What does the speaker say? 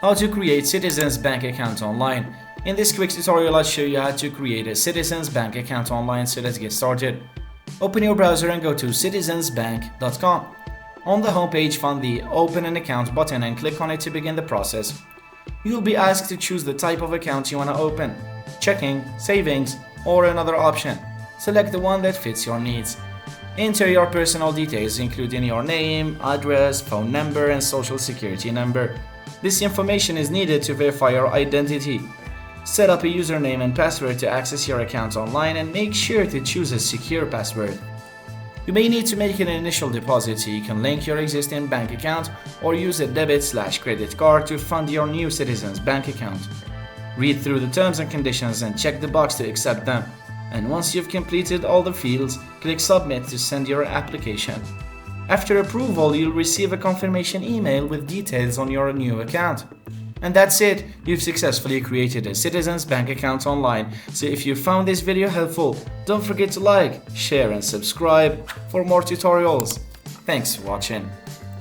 How to create Citizens Bank account online. In this quick tutorial I'll show you how to create a Citizens Bank account online, so let's get started. Open your browser and go to citizensbank.com. On the homepage, find the Open an Account button and click on it to begin the process. You'll be asked to choose the type of account you want to open: checking, savings, or another option. Select the one that fits your needs. Enter your personal details, including your name, address, phone number, and social security number. This information is needed to verify your identity. Set up a username and password to access your account online, and make sure to choose a secure password. You may need to make an initial deposit, so you can link your existing bank account or use a debit/credit card to fund your new Citizens Bank account. Read through the terms and conditions and check the box to accept them. And once you've completed all the fields, click Submit to send your application. After approval, you'll receive a confirmation email with details on your new account. And that's it, you've successfully created a Citizens Bank account online. So if you found this video helpful, don't forget to like, share and subscribe for more tutorials. Thanks for watching.